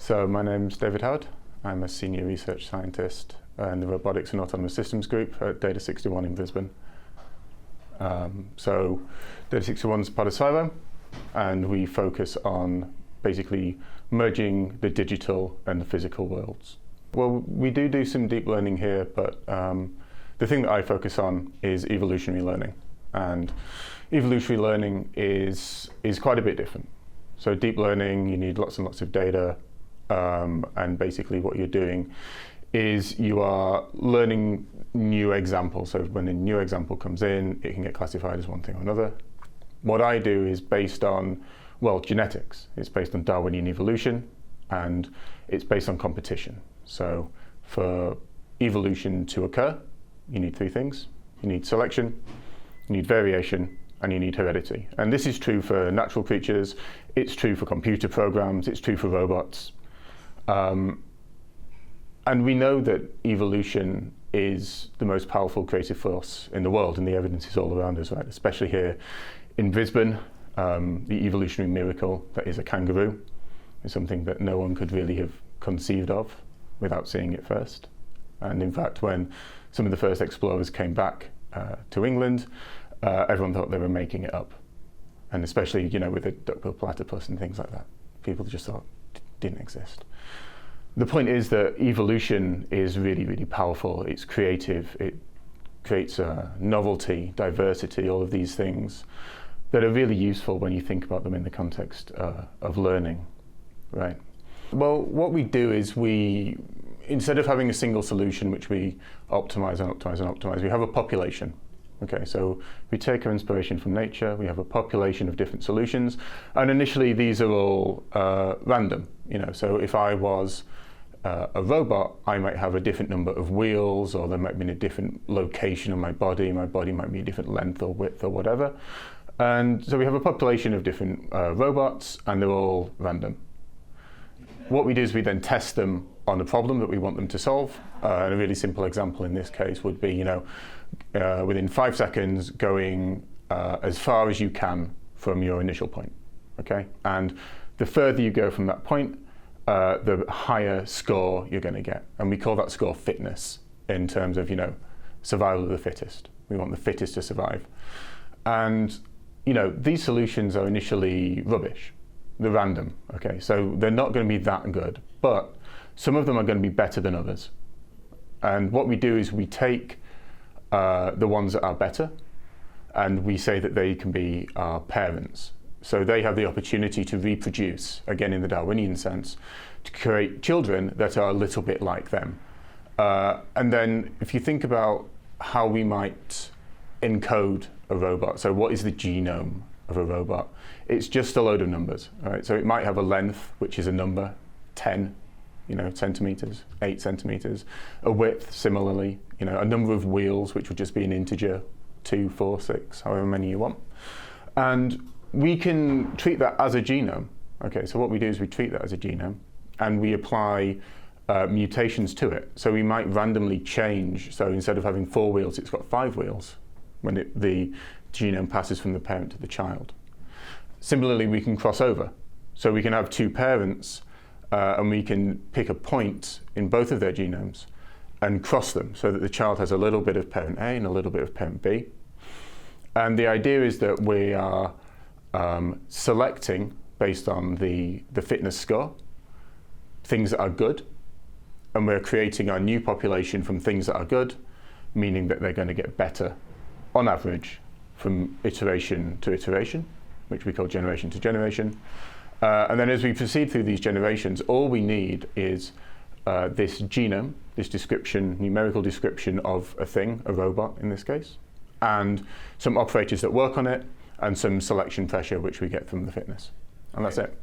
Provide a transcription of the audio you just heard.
So my name's David Howard. I'm a senior research scientist in the Robotics and Autonomous Systems group at Data 61 in Brisbane. So Data 61 is part of Cyro, and we focus on basically merging the digital and the physical worlds. Well, we do some deep learning here, but the thing that I focus on is evolutionary learning. And evolutionary learning is quite a bit different. So deep learning, you need lots and lots of data, and basically what you're doing is you are learning new examples. So when a new example comes in, it can get classified as one thing or another. What I do is based on, well, genetics. It's based on Darwinian evolution, and it's based on competition. So for evolution to occur, you need three things. You need selection, you need variation, and you need heredity. And this is true for natural creatures, it's true for computer programs, it's true for robots. And we know that evolution is the most powerful creative force in the world, and the evidence is all around us, right? Especially here in Brisbane, the evolutionary miracle that is a kangaroo is something that no one could really have conceived of without seeing it first. And in fact, when some of the first explorers came back to England, everyone thought they were making it up. And especially, with the duck-billed platypus and things like that, people just thought it didn't exist. The point is that evolution is really, really powerful. It's creative. It creates novelty, diversity, all of these things that are really useful when you think about them in the context of learning, right? Well, what we do is instead of having a single solution which we optimize and optimize and optimize, we have a population. Okay, so we take our inspiration from nature, we have a population of different solutions, and initially these are all random. So if I was a robot, I might have a different number of wheels, or there might be a different location on my body might be a different length or width or whatever. And so we have a population of different robots, and they're all random. What we do is we then test them on a problem that we want them to solve. And a really simple example in this case would be, within 5 seconds going as far as you can from your initial point, okay? And the further you go from that point, the higher score you're going to get. And we call that score fitness in terms of, survival of the fittest. We want the fittest to survive. And, these solutions are initially rubbish. They're random, okay? So they're not going to be that good, but some of them are going to be better than others. And what we do is we take the ones that are better, and we say that they can be our parents. So they have the opportunity to reproduce, again in the Darwinian sense, to create children that are a little bit like them. And then if you think about how we might encode a robot, so what is the genome of a robot? It's just a load of numbers, right? So it might have a length, which is a number, 10, centimeters, 8 centimeters, a width similarly, a number of wheels, which would just be an integer, 2, 4, 6, however many you want. And we can treat that as a genome. Okay, so what we do is we treat that as a genome, and we apply mutations to it. So we might randomly change. So instead of having 4 wheels, it's got 5 wheels when the genome passes from the parent to the child. Similarly, we can cross over. So we can have 2 parents, and we can pick a point in both of their genomes and cross them so that the child has a little bit of parent A and a little bit of parent B. And the idea is that we are selecting based on the fitness score, things that are good, and we're creating our new population from things that are good, meaning that they're going to get better on average from iteration to iteration, which we call generation to generation. And then as we proceed through these generations, all we need is this genome, this description, numerical description of a thing, a robot in this case, and some operators that work on it, and some selection pressure which we get from the fitness. And that's it.